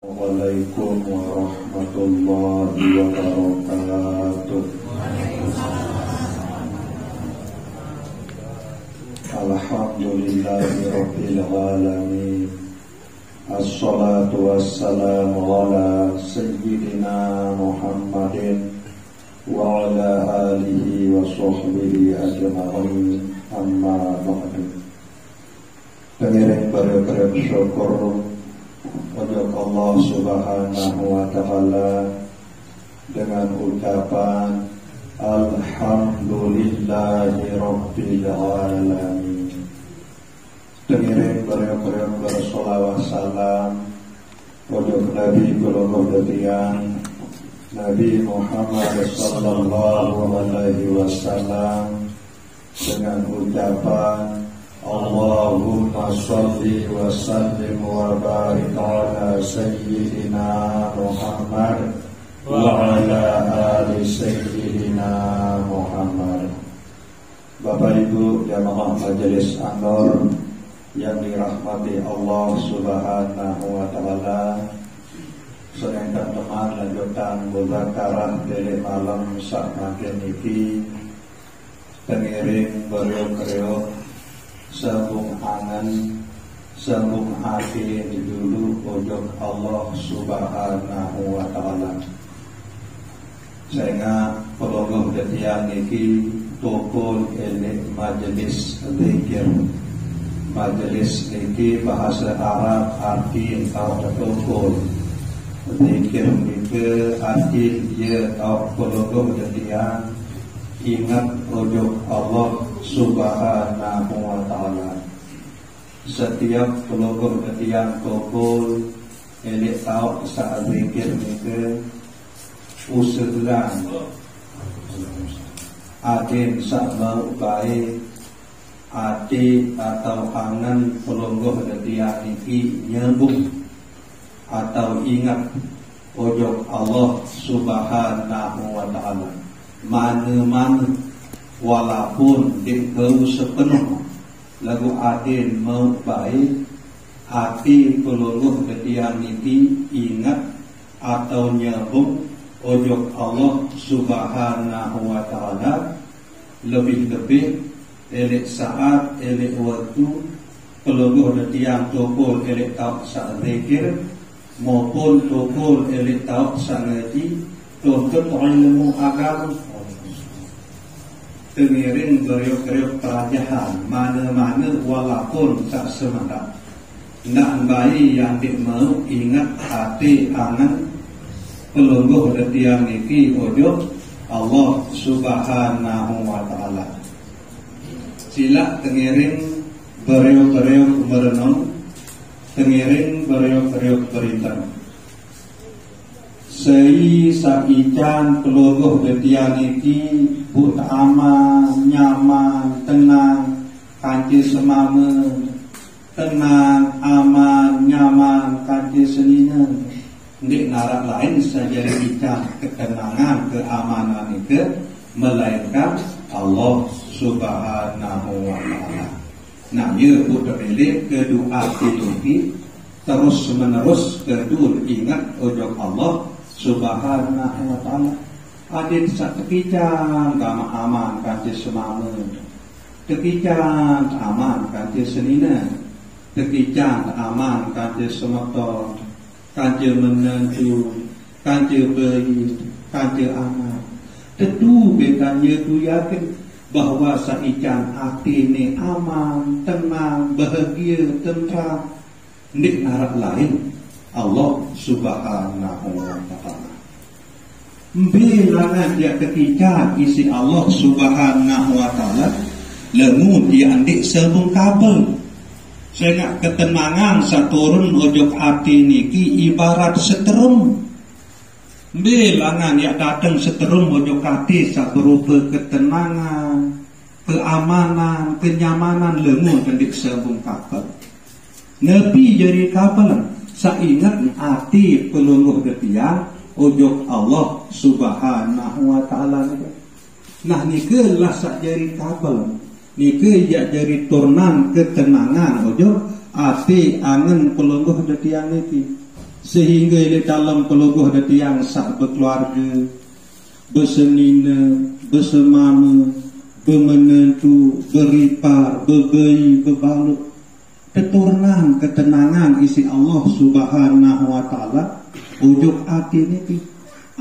Assalamualaikum warahmatullahi wabarakatuh. Alhamdulillahi rabbil alamin. Assalatu wassalamu ala sayyidina Muhammadin wa ala alihi wa sahbihi ajma'in. Amma ba'du. Pengiring pada syukur untuk Allah Subhanahu wa Ta'ala dengan ucapan Alhamdulillahi Rabbil Alamin. Dengiring beriang bersolawat salam untuk Nabi Kululuh Detian Nabi Muhammad Sallallahu Alaihi Wasallam dengan ucapan Allahumma salli wa sallim wa barik ala sayyidina Muhammad wa ala ali sayyidina Muhammad. Bapak Ibu jamaah majelis An-Nur yang dirahmati Allah Subhanahu wa Ta'ala, sedang teman lanjutan muzakarah dari malam sak makin iki pengiring beriuk-riuk sambung angan, sambung hati dulu pojok Allah Subhanahu wa Ta'ala. Sehingga pelongoh detian niki topol elik majelis zikir. Majelis niki bahasa Arab arti atau topol zikir niki arti dia atau pelongoh detian ingat pojok Allah Subhanahu wa Ta'ala. Setiap pelongoh ketiang topol elik tahu saat zikir nike usulan adin sama baik hati atau angan pelongoh ketiang niki nyambung atau ingat pojok Allah Subhanahu wa Ta'ala mana-mana walaupun dikau sepenuh lagu adin mau baik hati peluluh ketian niki ingat atau nyambung ojok Allah Subhanahu wa Ta'ala lebih-lebih elek saat elek waktu peluluh ketian topol elek tahu saat zikir maupun topol elek tahu saat ngaji tuntut ilmu agama. Tengiring beriuk-riuk pelajaran mana-mana walaupun tak semangat. Nak bayi yang mau ingat hati angan pelungguh detiang niki ojok Allah Subhanahu wa Ta'ala. Sila tengiring beriuk-riuk merenung, tengiring beriuk-riuk berintang. Sei saican peluluh detian niki but aman, nyaman, tenang, kanci semama, tenang, aman, nyaman, kanci senina. Di narak lain saja ican ketenangan, keamanan itu melainkan Allah Subhanahu wa Ta'ala. Nah, ia buat milik kedua hati terus menerus kedua ingat ojok Allah Subhanahu wa Ta'ala. Adin sak tekicang kama aman kanci semama, tekicang aman kanci senina, tekicang aman kanci semotor, kanci menentu, kanci bayi, kanci aman. Tentu betanya tu yakin bahwa saican hati ini aman, tenang, bahagia, tentram. Di narak lain Allah Subhanahu wa Ta'ala. Bilangan dia ketika isi Allah Subhanahu wa Ta'ala lemu dia andik sebung kabel sehingga ketenangan saturun ojok hati niki ibarat seterum. Bilangan dia datang seterum ojok hati berupa ketenangan, keamanan, kenyamanan lemu andik sebung kabel. Nabi jadi kabel saingat hati pelungguh ketiang ojok Allah Subhanahu wa Ta'ala. Nah nikelah sak jari kabel nike ya jari turnan ketenangan ojo ati angen pelungguh detiang niki sehingga di dalam pelogoh detiang sak berkeluarga, bersenina, bersemama, bermenentu, beripar, berbei, berbalut, keturunan ketenangan isi Allah Subhanahu wa taala ujuk hati ni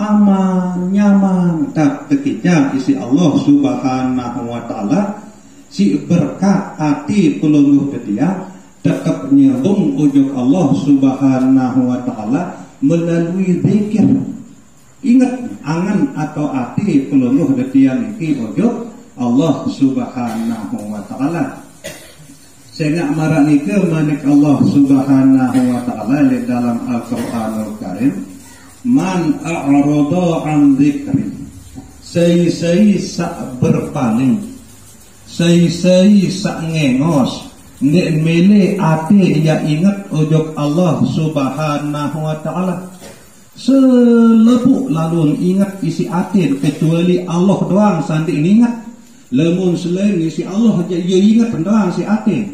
aman nyaman tak terkejang isi Allah Subhanahu wa taala si berkat hati pelungguh dia tetap nyambung ujuk Allah Subhanahu wa taala melalui zikir. Ingat angan atau hati pelungguh dia ni ujuk Allah Subhanahu wa taala. Saya nak marah ni ke manik Allah Subhanahu wa taala di dalam Al-Qur'anul Karim, man a'rada an dzikri, sai sak berpaling, sai sak ngengos, nek mele ate ya ingat ujug Allah Subhanahu wa taala. Selepuk lalu ingat isi ate kecuali Allah doang sandi ingat. Lemun selain isi Allah aja dia ingat doang si ate.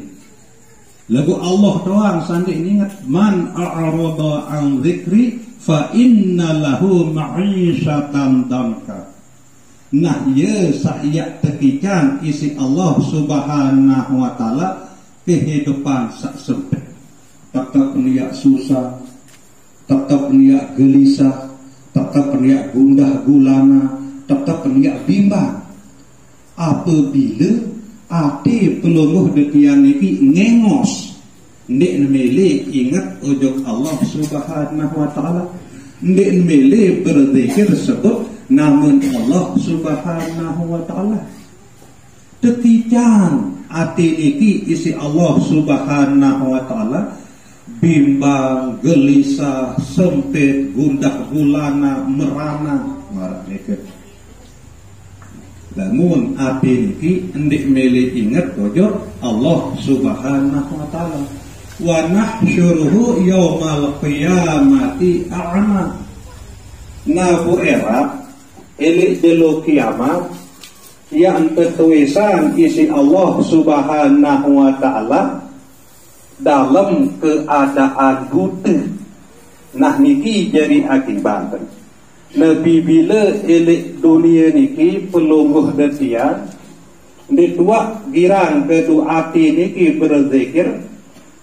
Lagu Allah doang sandi ingat. Man a'rada an dzikri fa inna lahu ma'isyatan danka. Nah ya saya tekikan isi Allah Subhanahu wa taala kehidupan sak sempit. Tetap niat susah, tetap niat gelisah, tetap niat gundah gulana, tetap niat bimbang. Apabila ati pelungguh detian iki ngengos, ndek mele ingat ujug Allah Subhanahu wa taala, ndek mele berzikir sebut namun Allah Subhanahu wa taala. Tekijang ati iki isi Allah Subhanahu wa taala bimbang, gelisah, sempit, gundah gulana, merana, marah mereka. Lamun ati niki ndik mele ingat ujug Allah Subhanahu wa taala. Wa nahsyuruhu yaumal qiyamati a'ma. Nabu erap elik jelo kiamat yang tertulisan isi Allah Subhanahu wa taala dalam keadaan buta. Nah niki jadi akibat Nabi bila elik dunia niki pelungguh detian di dua girang kedua hati niki berzikir,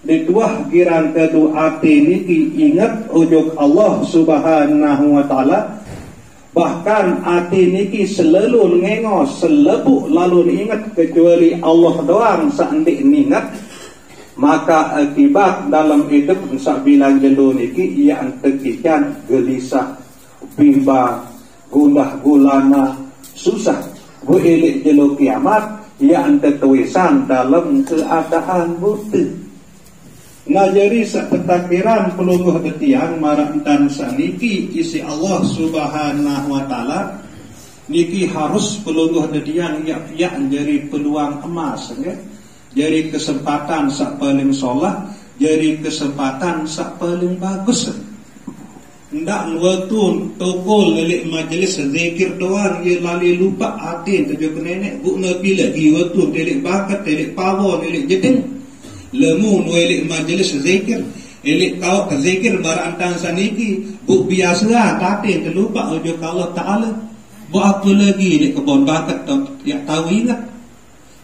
di dua girang kedua hati niki ingat ujug Allah Subhanahu wa taala. Bahkan hati niki selalu ngengos, selebuk lalu ingat kecuali Allah doang sandik ingat. Maka akibat dalam hidup sak bilang jelo niki yang tekikan gelisah, bimbang, gundah gulana, susah. Bu elik jelo kiamat yang tertulisan dalam keadaan buta. Nah jadi seketakbiran pelungguh detian marantan saniki isi Allah Subhanahu wa taala niki harus pelungguh detian yang jadi peluang emas ya. Jadi kesempatan sak paling solah, jadi kesempatan sak paling bagus. Ndak waktu tokol lelik majlis zikir doang ye lali lupa hati tapi penenek bu nabi lagi waktu delik bakat delik power delik jeding lemu nuelik majlis zikir elik kau ke zikir barantang saniki bu biasa hati terlupa ujug Allah taala bu apa lagi ni kebon bakat ya tahu ingat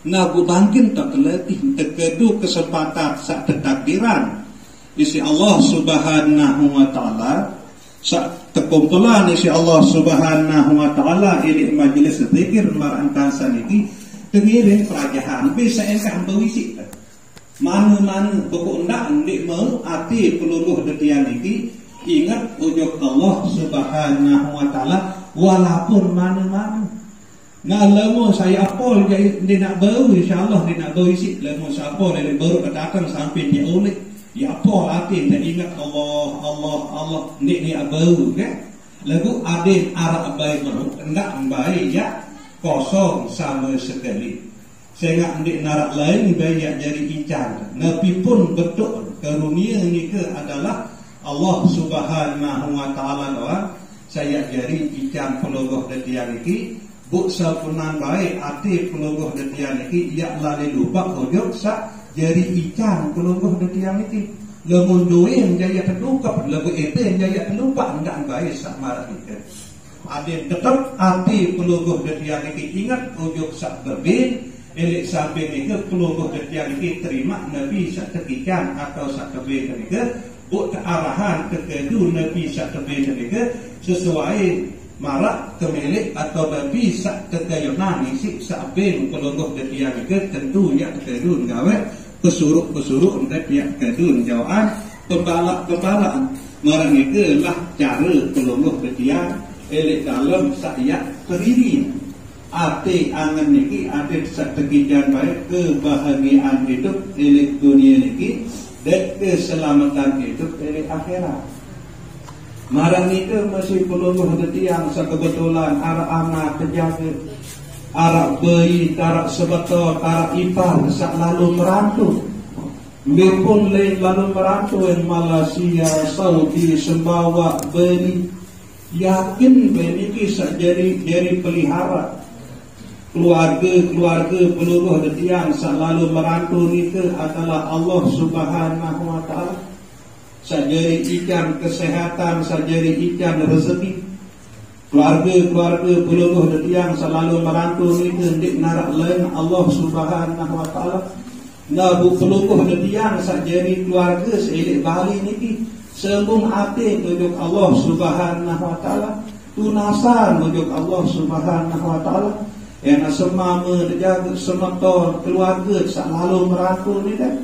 nah bu bangkin tak terlatih terkedu kesempatan sak tertakdiran isi Allah Subhanahu wa taala sak terkumpulan isi Allah Subhanahu wa taala ini majlis zikir marantang saniki tengiring perajahan bisa engkah berisi mana-mana pokok ndak mau hati pelungguh detian iki ingat ujug Allah Subhanahu wa taala walaupun mana-mana. Nah lemu saya apol dia nak bau insyaallah dia nak bau isi lemu sapol dia baru datang sampai dia oleh ya apol hati dia ingat Allah ni bau kan lagu adin arak baik baru enggak baik ya kosong sama sekali. Saya ndik narak lain banyak jadi ican. Nabi pun betul karunia ni ke adalah Allah Subhanahu wa taala doang. Saya jadi ican pelungguh detian iki bu sapunan baik hati pelungguh detian iki ya lali lupa ujug sak jadi ican pelungguh detian iki. Lemun duin jaya terluka, lebu eten jaya terlupa, enggak baik sak marah kita. Ada tetap hati peluguh detiang ini ingat ujuk sak berbin, elik sampai ni ke peluguh detiang ini terima Nabi sak tekikan atau sak tebih ni ke, buk arahan kekedu Nabi sak tebih ni ke, sesuai marak kemilik atau Nabi sak kekayunan isi sak bin peluguh detiang ni ke, tentu yang kekedu gawe pesuruh-pesuruh dan pihak kedun jawaan pembalak-pembalaan marang itu lah cara pelongoh betian elik dalam sakyat teriri ati angan niki ati setekijan baik kebahagiaan hidup elik dunia niki dan keselamatan hidup elik akhirat. Marang itu masih pelongoh betian sekebetulan arah anak terjaga arak bayi, tarak sebetul, tarak ipar, sak lalu merantau. Bipun lain lalu merantau yang Malaysia, Saudi, Sembawa, Beni. Yakin Beni kisah jadi pelihara. Keluarga peluruh detiang sak lalu merantau itu adalah Allah Subhanahu Wa Taala. Sajari ikan kesehatan, sajari ikan rezeki. Keluarga peluruh detiang selalu merantau itu hendak narak lain Allah Subhanahu Wa Taala. Nabu peluruh detiang sajari keluarga seelik Bali niki sembung hati tujuk Allah Subhanahu Wa Taala, tunasan tujuk Allah Subhanahu Wa Taala. Yang semama menjaga semeton keluarga selalu merantau ni dah.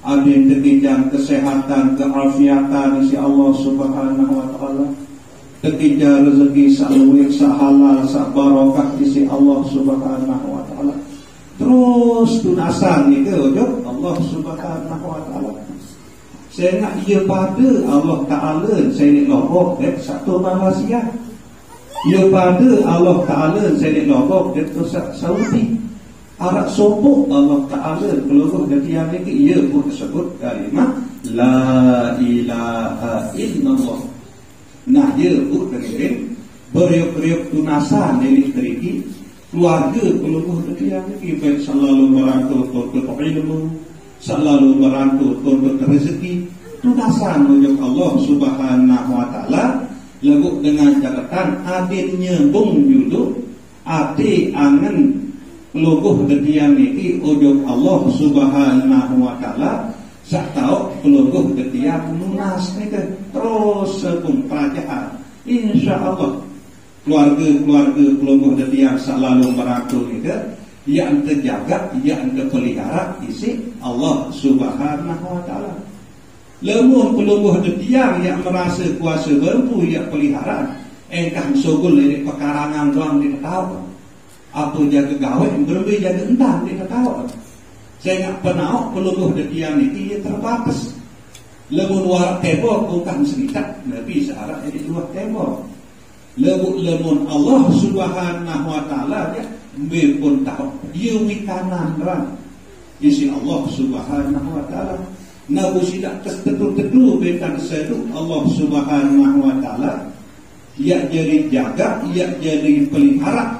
Ada yang terkijang kesehatan, keafiatan si Allah Subhanahu Wa Taala. Ketika rezeki sa'luwik, sa'halal, sa'barokah isi Allah Subhanahu Wa Ta'ala. Terus tunasan ni ke ujung Allah Subhanahu Wa Ta'ala. Saya nak ia pada Allah Ta'ala, saya ni lobok satu Malaysia. Ia pada Allah Ta'ala, saya ni lobok itu Saudi. Arab sopok Allah Ta'ala peluruh dari yang ini ia pun disebut kalimah La ilaha illallah. Nah dia pun dengerin beriuk-beriuk tunasan ini teriki keluarga peluruh detiang ini baik selalu merantau tuntut ilmu, selalu merantau tuntut rezeki, tunasan menunjuk Allah Subhanahu Wa Taala lagu dengan catatan adin nyembung judul ati angen peluruh detiang ini ujuk Allah Subhanahu Wa Taala. Sak tahu peluruh detiang lunas ni ke terus sepung kerajaan. InsyaAllah keluarga peluruh detiang selalu merantau ni ke yang terjaga, yang terpelihara isi Allah Subhanahu Wa Taala. Lemun peluruh detiang yang merasa kuasa berpu yang pelihara engkang sogul dari pekarangan doang di tahu. Apa jaga gawe berbe jaga entah di tahu. Saya nak pernah peluruh detiang ini terbatas. Lemun warak tembok bukan serikat Nabi searah jadi dua tembok. Lemun Allah Subhanahu Wa Taala dia pun tahu dia wikanan ran isi Allah Subhanahu Wa Taala. Nabi tidak tertentu bentang sedu Allah Subhanahu Wa Taala. Ia jadi jaga, ia jadi pelihara.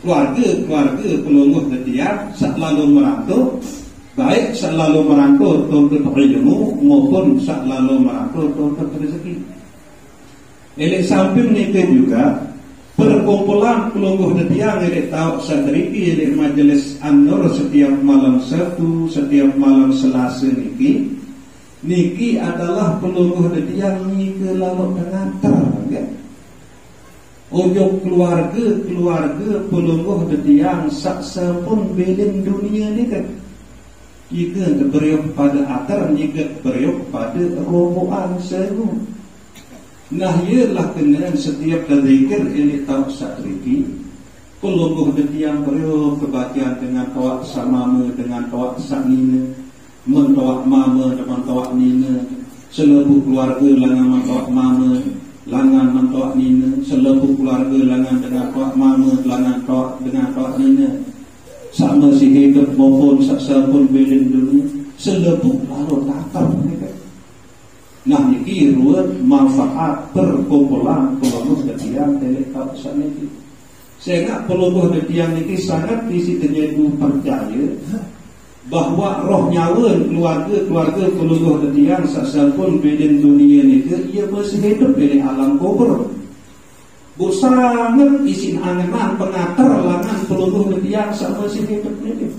Keluarga peluruh detiang selalu merantau, baik selalu merantau tuntut ilmu maupun selalu merantau tuntut rezeki. Elek samping nikah juga perkumpulan peluruh detiang elek tahu sadriki elek majelis An-Nur setiap malam Sabtu, setiap malam Selasa niki adalah peluruh detiang niki lalu pengantar kan? Ujung keluarga peluruh detiang saksa pun belin dunia ni kan. Jika beriuk pada atar, jika beriuk pada roboan seru. Nah ialah kenaan setiap zikir ini tahu satriki peluruh detiang beriuk kebahagiaan dengan tawak samama, dengan tawak sanina, mentawak mama dengan tawak nina, selebu keluarga langan mentawak mama, langan mentawak nina, selebu keluarga langan dengan tawak mama, langan tawak dengan tawak nina. Sama si hidup maupun saksa pun belin dunia selebu lalu takar mereka. Nah ini ruang manfaat perkumpulan peluruh detiang dari kawasan ini. Saya nak peluruh detiang ini sangat isi terjadi percaya bahawa roh nyawa keluarga peluluh detiang sasampun beden dunia ni ke ia masih hidup di alam kubur. Sangat isin angenan pengatar langan peluluh detiang sama masih hidup ni.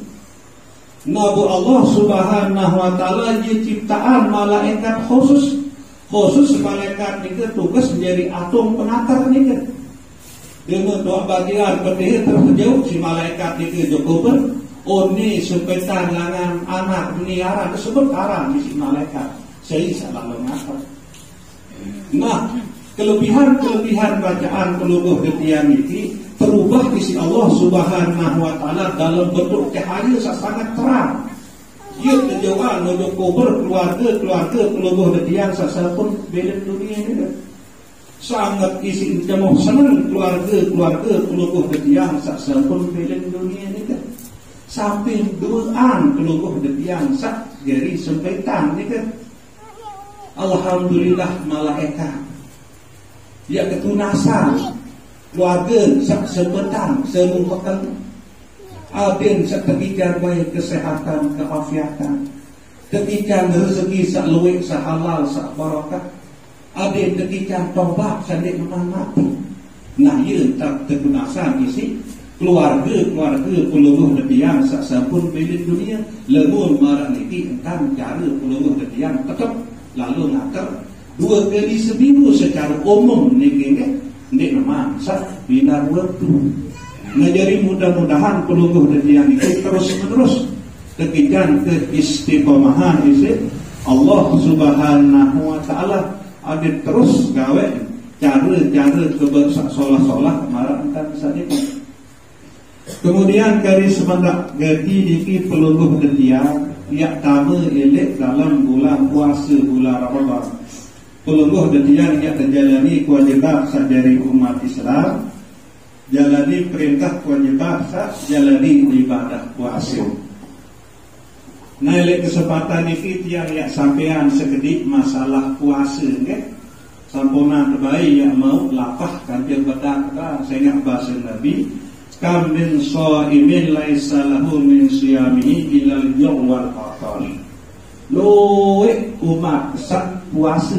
Nabu Allah Subhanahu wa taala dia ciptaan malaikat khusus malaikat ni ke tugas menjadi atom pengatar ni ke. Dengan dua bagian berdiri terjauh si malaikat ni ke Jokober. Oni sempetan langan anak meniara tersebut arah di si malaikat. Saya salah mengatar. Nah, kelebihan bacaan peluluh detiang ini terubah di si Allah Subhanahu wa taala dalam bentuk cahaya sangat terang. Ia terjawab untuk kubur keluarga peluluh detiang sasapun beda dunia ini. Sangat isi jemuh senang keluarga peluluh detiang sasapun beda dunia ini. Sampai doaan peluluh detiang sak jadi sempetan ni kan. Alhamdulillah malaikat dia ketunasan keluarga sak sempetan semumpakan aden sak ketika baik kesehatan keafiatan ketika rezeki sak luwek sak halal sak barakah aden ketika tobat sandik mati. Nah ia tak ketunasan isi keluarga peluluh detiang sasampun beli dunia lemun marah niki entang cara peluluh detiang tetap lalu ngatar 2 kali seminggu secara umum niki ndek nama sak binar waktu. Nah jadi mudah-mudahan peluluh detiang itu terus-menerus kekikan keistiqomahan isi Allah Subhanahu wa taala ada terus gawe cara kebersak solah marah entang sanika. Kemudian garis semendak gati niki peluluh detiang yang tama elek dalam bulan puasa bulan Ramadan. Peluluh detiang yang terjalani kewajiban dari umat Islam, jalani perintah kewajiban jalani ibadah puasa. Nah elek kesempatan niki tiang yang sampean sekedik masalah puasa ke. Sampunan terbaik yang mau lapah kanjeng bedak saya ingat bahasa Nabi kam min shaimin laisa lahu min siyamihi illa al-jur' wal atal. Loe umat sak puasa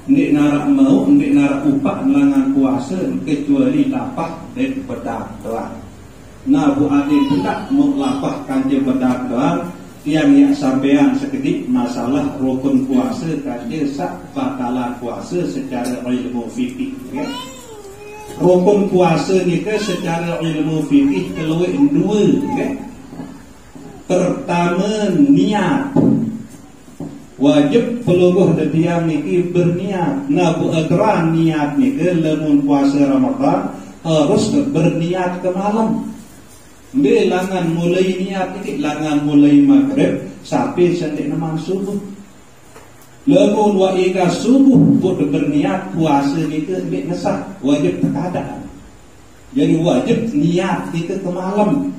ndik narak mau ndik narak upah langan puasa kecuali lapah dan bedak doang. Nah bu ade tidak mau lapah kanje bedak doang yang sampean sekedik masalah rukun puasa kanje sak batalan puasa secara ilmu fikih ya. Rukun puasa ni ke secara ilmu fikih keluar 2 ke. Pertama niat. Wajib peluluh detiang ni berniat. Nah buadran niat ni ke lemun puasa Ramadan harus berniat ke malam. Langan mulai niat ni langan mulai maghrib sampai sampai nama subuh. Lemun wa ika subuh buat berniat puasa kita ambil ngesah wajib terkadang. Jadi wajib niat kita ke malam.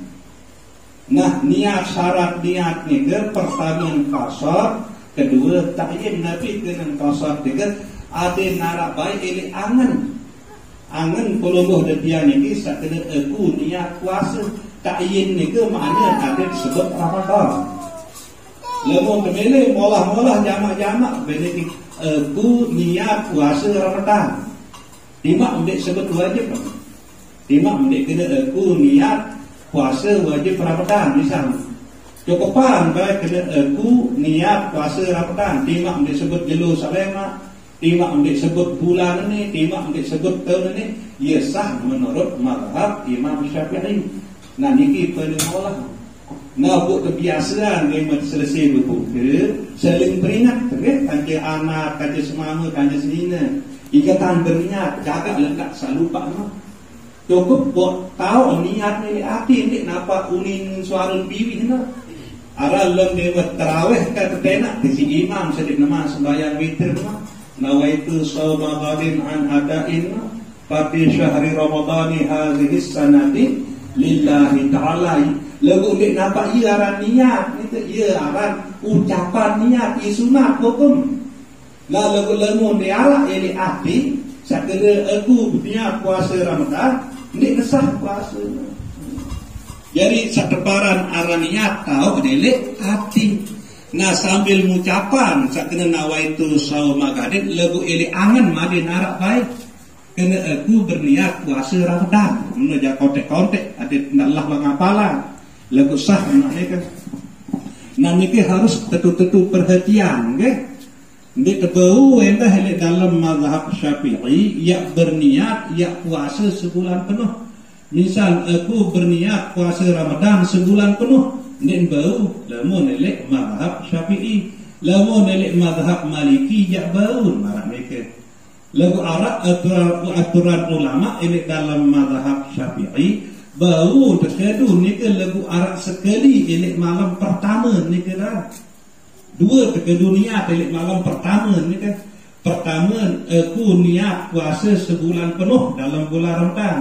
Nah niat syarat niat ni ke pertama qasar, kedua ta'yin Nabi dengan qasar tiga ada narak baik ini angan peluluh detiang ni sak kena aku niat puasa ta'yin ni ke maknanya ada disebut Ramadan. Lemun kemele molah jamak-jamak benih aku niat puasa Ramadan. Timak ambil sebut wajib. Timak ambil kena aku niat puasa wajib Ramadan misalnya. Cukupan baik kena aku niat puasa Ramadan. Timak ambil sebut jelu salema. Timak ambil sebut bulan ini. Timak ambil sebut tahun ini. Ia sah menurut mazhab Imam Syafi'i. Nah niki penimolah. Nah buat kebiasaan dia selesai berbuka saling peringat kanji anak, kanji semama, kanji senina ikatan berniat, jaga letak selalu lupa cukup buat tahu niat ni hati ni nampak unin suara biwi na arah lem dia terawih kata tenak si imam sedih nama sembahyang witir nawaitu shawma ghadin an adain fi syahri ramadhani hadhihi sanati lillahi ta'ala. Lagu dia nampak ia aran niat itu ia aran ucapan niat ia sunat hukum. Lagu lemun dia arak ini hati sekira aku niat puasa Ramadan ni kesah puasa. Jadi sateparan araniat tahu delek hati. Nah sambil mengucapan sakena nawaitu saumagadin lagu ele angan madin arak baik. Kena aku berniat puasa Ramadan. Menuja kontek-kontek ada Allah mengapalan. Lagu sah maknanya kan. Nah ini harus tentu-tentu perhatian, ke? Di terbau entah hele dalam mazhab Syafi'i ya berniat ya puasa sebulan penuh. Misal aku berniat puasa Ramadan sebulan penuh, nen bau lamun elek mazhab Syafi'i, lamun elek mazhab Maliki ya bau marah mereka. Lagu arak aturan ulama elek dalam mazhab Syafi'i bau terkedu nika lagu arak sekali elek malam pertama nika dah. Dua terkedu niat elek malam pertama nika. Pertama aku niat puasa sebulan penuh dalam bulan Ramadan.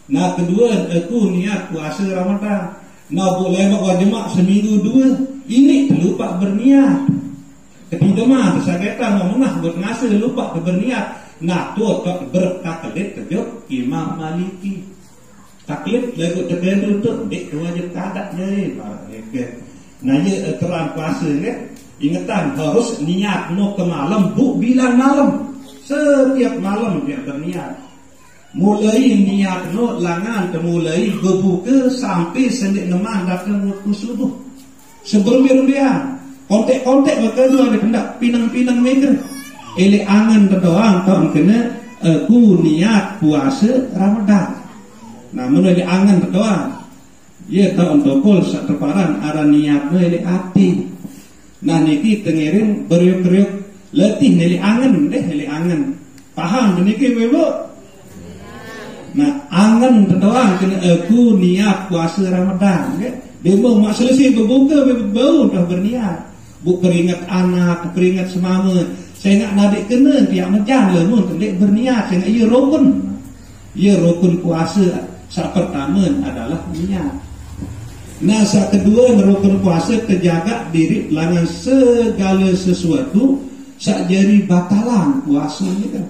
Nah kedua aku niat puasa Ramadan. Nah boleh buat jemaah seminggu dua. Ini lupa berniat. Ketiga mah tersakitan ngomonglah berngasa lupa berniat. Nah tu bertaklid kejut Imam Maliki. Taklid lagu terkenal tu dek wajib kadak jadi. Nah ya terang puasa ke. Ingatan harus niat no ke malam bu bilang malam. Setiap malam dia berniat. Mulai niat no langan mulai berbuka sampai sendik neman datang waktu subuh. Sebelum dia kontek-kontek berkedua ada hendak pinang-pinang mereka. Ele angan terdoang tahun kena aku niat puasa Ramadan. Nah menurut angan terdoang. Ya tahun tokol sak terparan arah niatnya ele hati. Nah niki tengiring beriuk-beriuk letih ele angan deh ele angan. Paham niki bebo? Nah angan terdoang kena aku niat puasa Ramadan. Dia mau mak selesai berbuka baru dah berniat. Bu peringat anak, peringat semama. Saya nak nadik kena tiap macam lah mun tendek berniat. Saya nak ia rukun. Ia rukun puasa. Sak pertama adalah niat. Nah sak kedua rukun puasa terjaga diri langan segala sesuatu sak jadi batalan puasa ni kan.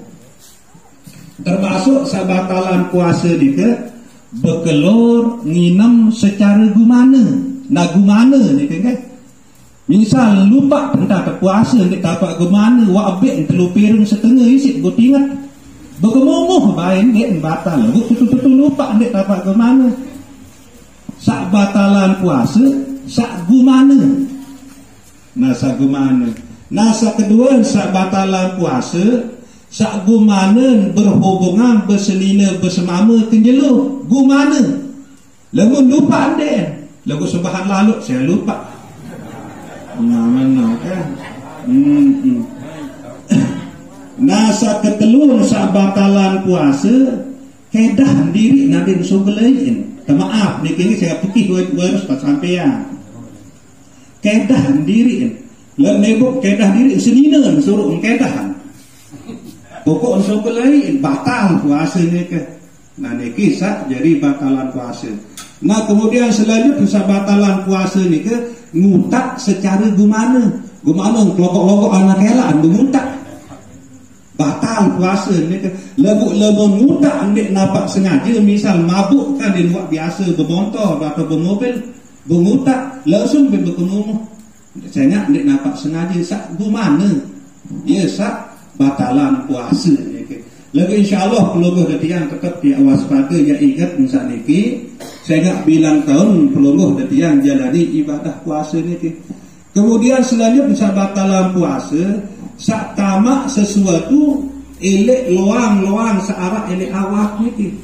Termasuk sak batalan puasa ni ke berkelur nginem secara gumana. Nah gumana ni kan. Misal lupa tentang puasa ni dapat gumana wa abek telu piring setengah isi go tingat. Bergemuh bain dia batal. Betul-betul lupa dia dapat gumana. Sak batalan puasa sak gumana. Nah sak gumana. Nah sak kedua sak batalan puasa sak gumana berhubungan berselina bersemama kenjelu gumana. Lamun lupa dia. Lagu sebahan lalu saya lupa. Mana kan? Nah sak ketelur sak batalan puasa kedah diri nanti sobelain. Maaf ni kini saya putih harus pas sampean. Kedah diri. Lah nebok kedah diri senina suruh kedah. Pokok sobelain batal puasa ni ke. Nah ni kisah jadi batalan puasa. Nah kemudian selanjutnya sak batalan puasa ni ke ngutak secara gumana. Gumana kelokok-lokok anak elan ngutak. Batal puasa ni ke lagu ngutak ndik nampak sengaja misal mabuk kan di luar biasa bermotor atau bermobil mengutak langsung berkemumu. Saya ndik nampak sengaja sak gumana. Ya sak batalan puasa ni ke. Lagu insyaallah pelungguh detiang tetap diawas pada ya ingat misal niki saya nak bilang tahun pelungguh detiang jalani ibadah puasa ni ke. Kemudian selanjutnya sak batalan puasa sak tamak sesuatu elek loang-loang searah elek awak ni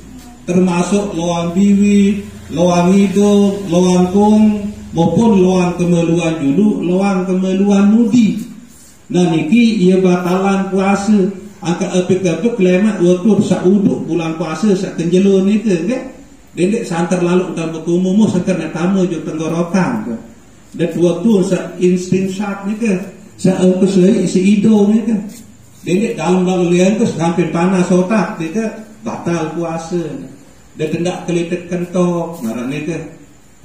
termasuk loang biwi, loang hidung, loang kung maupun loang kemeluan dulu, loang kemeluan mudi. Nah niki ia batalan puasa. Angkat apik-apik lemak waktu sak uduk bulan puasa sak kenjelo ni ke dendek santar lalu dan berkumumuh sekar nak tamu jo tenggorokan ke. Dan waktu sak insting shot ni ke sak angkus lagi isi hidung ni ke. Dendek dalam liang ke sampai panas otak ni ke batal puasa. Dan tendak kelitek kentok marah ni ke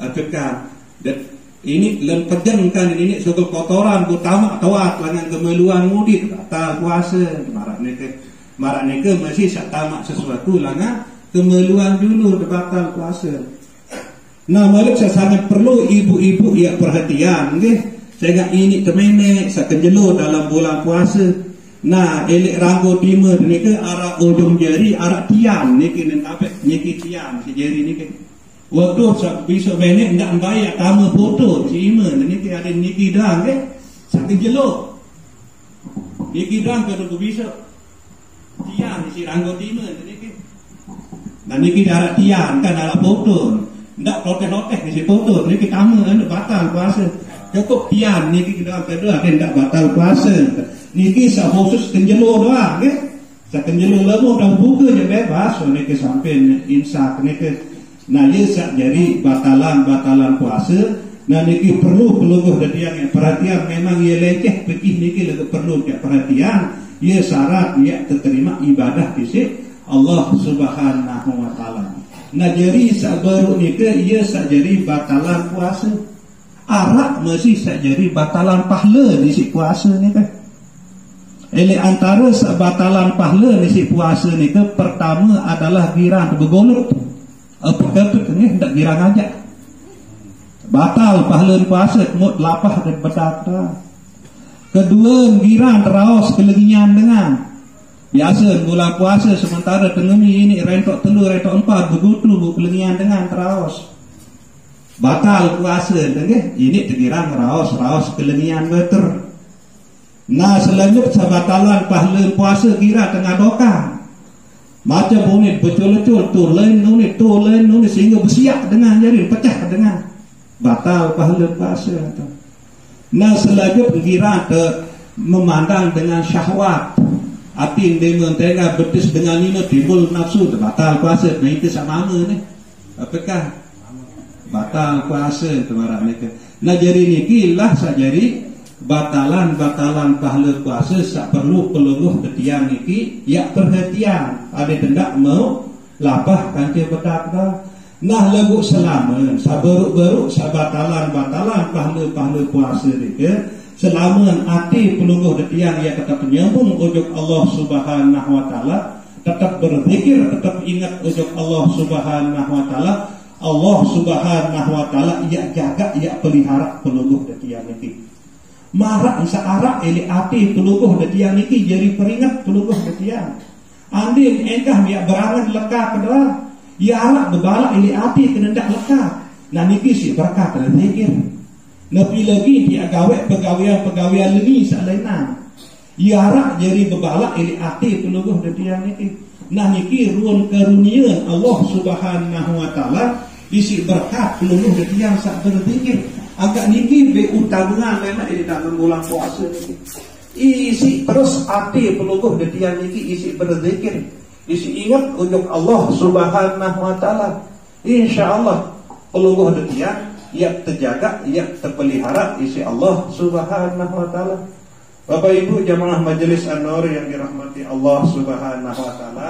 apikkan. Dan ini lem pejengkan ini soal kotoran utama tawat langan kemeluan mudi batal puasa marah ni ke masih sak tamak sesuatu langan kemeluan dulu batal puasa. Nah, balik saya sangat perlu ibu-ibu yang perhatian, nggih. Saya ini kemenek, saya kenjelo dalam bulan puasa. Nah, elek ranggo timur ni ke arah ujung jari, arah tiang ni ke nampak nyeki tiang si jari ni ke. Waktu sak besok menek ndak bayar tamu foto si ima ni ke ada nyeki dang ke. Saya kenjelo. Nyeki dang ke tu besok. Tiang si ranggo timur ni ke. Nah, nyeki arah tiang kan arah foto. Ndak protes-protes si foto ni ke tamu kan batal puasa. Cukup tiang ni kita kedua kan tak batal puasa. Niki sa khusus kenjelo doang ke. Sa kenjelo lemu dah buka je bebas so niki sampai imsak niki. Nah ye sak jadi batalan puasa. Nah niki perlu pelungguh dadiang perhatian memang ye leceh fikih niki lagi perlu perhatian. Ye syarat ye terima ibadah di sisi Allah Subhanahu wa taala. Nah jadi sak baru niki ye sak jadi batalan puasa. Arak masih sak jadi batalan pahala di sisi puasa ni kan. Ele antara batalan pahala di sisi puasa ni ke pertama adalah girang bergolok. Apa ni hendak girang aja. Batal pahala puasa mut lapah dan berkata. Kedua girang teraus kelengian dengan. Biasa bulan puasa sementara tengemi ini rentok telur rentok 4 begutu kelengian dengan teraus. Batal puasa dengar ini terkirang raos kelengian beter. Nah selanjutnya batalan pahala puasa kira tengah doka. Macam unit betul-betul tu lain unit sehingga bersiap dengan jari pecah dengan batal pahala puasa. Nah selanjutnya kira memandang dengan syahwat. Hati dengan tengah betis dengan ini timbul nafsu batal puasa. Nah itu sama ni. Apakah batal puasa kemarin mereka. Nah jadi niki lah sajari batalan pahala puasa sak perlu pelungguh ketiang niki ya perhatian ada tendak mau lapah kanci bedak. Nah lagu selama sabaruk sabatalan pahala puasa niki selama hati pelungguh ketiang ya tetap menyambung ujuk Allah Subhanahu wa taala, tetap berzikir, tetap ingat ujuk Allah Subhanahu wa taala. Allah Subhanahu wa taala ia jaga ia pelihara pelungguh detiang niki. Marak searah eli ati pelungguh detiang niki jadi peringat pelungguh detiang. Andin engkah dia berangan lekah kedua. Ia arak bebalak eli ati kenendak lekah. Nah niki si berkah berzikir. Lebih lagi dia gawe pegawaian lebih salena. Ia arak jadi bebalak eli ati pelungguh detiang niki. Nah niki ruang karunia Allah Subhanahu wa taala isi berkat pelungguh yang sak berzikir. Agak niki be utabangan memang di dalam bulan puasa niki. Isi terus hati pelungguh yang niki isi berzikir. Isi ingat untuk Allah Subhanahu wa taala. Insyaallah pelungguh yang terjaga, yang terpelihara isi Allah Subhanahu wa taala. Bapak Ibu jamaah majelis An-Nur yang dirahmati Allah Subhanahu wa taala.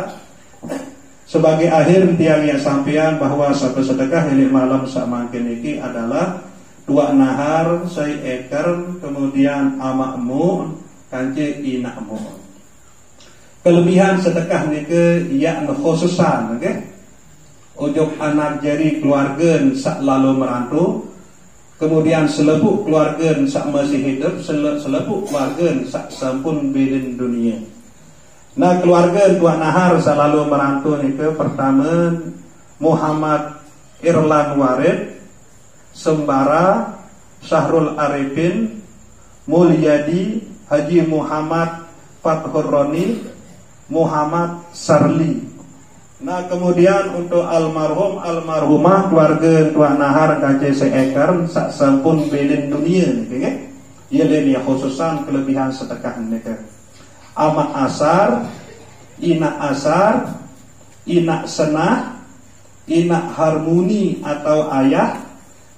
Sebagai akhir tiang yang sampean bahwa satu sedekah ini malam samangkin iki adalah 2 nahar, 6 ekar, kemudian amakmu, kanci inakmu. Kelebihan sedekah niki ya khususan, okay? Ujuk anak jari keluarga sak lalu merantau, kemudian selepuk keluarga sak masih hidup, selepuk keluarga sak sampun bilin dunia. Nah keluarga Tuan Nahar selalu merantau itu pertama Muhammad Irlan Warid, Sembara Syahrul Arifin, Mulyadi Haji Muhammad Fathur Roni, Muhammad Sarli. Nah kemudian untuk almarhumah keluarga Tuan Nahar kaji seekar sak sampun belin dunia nih, ia lain khususan kelebihan sedekah mereka. Amak asar, inak senah, inak harmoni atau ayah,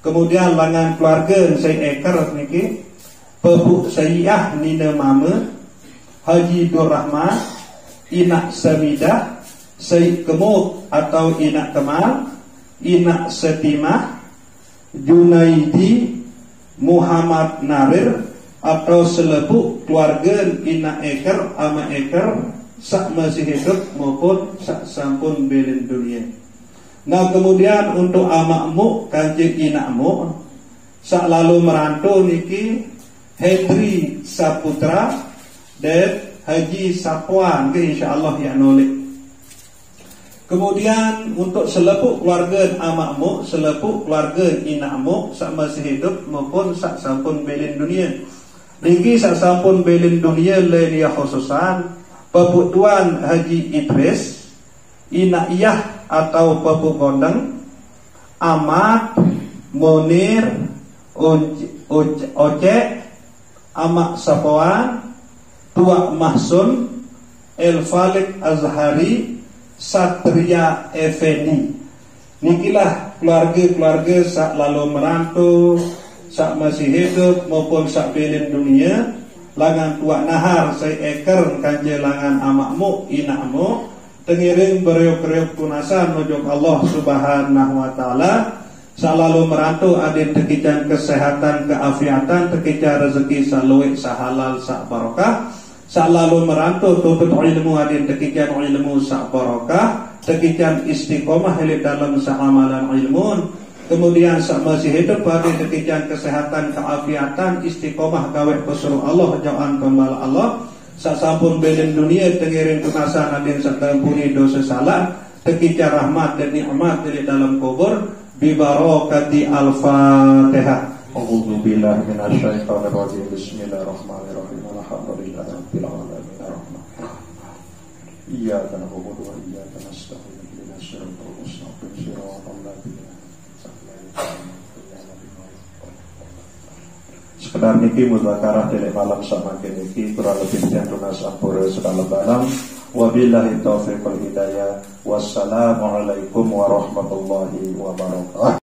kemudian langan keluarga seekar niki, pebuk sayyah nina mama, Haji Durrahman, inak samidah, Sayyid Kemuk atau inak Kemal, inak Setimah, Junaidi, Muhammad Narir atau selepuk keluarga inak ekar sak masih hidup maupun sak sampun belin dunia. Nah kemudian untuk amakmu kanjeng inakmu sak lalu merantau niki Hedri Saputra dan Haji Sapuan ke insyaallah ya nolik. Kemudian untuk selepuk keluarga amakmu, selepuk keluarga inakmu sak masih hidup maupun sak sampun belin dunia. Niki sak sampun belin dunia lelia khususan Bapak Tuan Haji Idris, Inaiyah atau Bapak Gondeng, Ahmad, Munir, Oce, Amak Sapuan, Tua Mahsun, El Falik Azhari, Satria Effendi. Nikilah keluarga-keluarga sak lalu merantau, sak masih hidup maupun sak belin dunia. Langan Tua Nahar saya eker kanje langan amakmu inakmu tengiring beriuk-beriuk tunasan nujung Allah Subhanahu wa taala. Selalu merantau adin tekican kesehatan keafiatan tekican rezeki saluik sahalal sak barokah. Selalu merantau tuntut ilmu adin tekican ilmu sak barokah tekican istiqomah hidup dalam amalan ilmu. Kemudian sak masih hidup adin tekican kesehatan keafiatan istiqomah gawe pesuruh Allah jauhan kembali Allah. Sak sampun belin dunia tengiring tunasan adin sak tampuni dosa salah tekican rahmat dan nikmat dari dalam kubur. Bibarakati al-Fatihah. A'udzu billahi minasyaitonir rajim. Bismillahirrahmanirrahim. Alhamdulillahirabbil alamin. Iyyaka na'budu wa iyyaka nasta'in. Ihdinas siratal mustaqim. Shiratal ladzina sekedar niki muzakarah dene malam samakin niki kurang lebih jantunas ampura sekala balam. Wabillahi taufiq wal hidayah. Wassalamualaikum warahmatullahi wabarakatuh.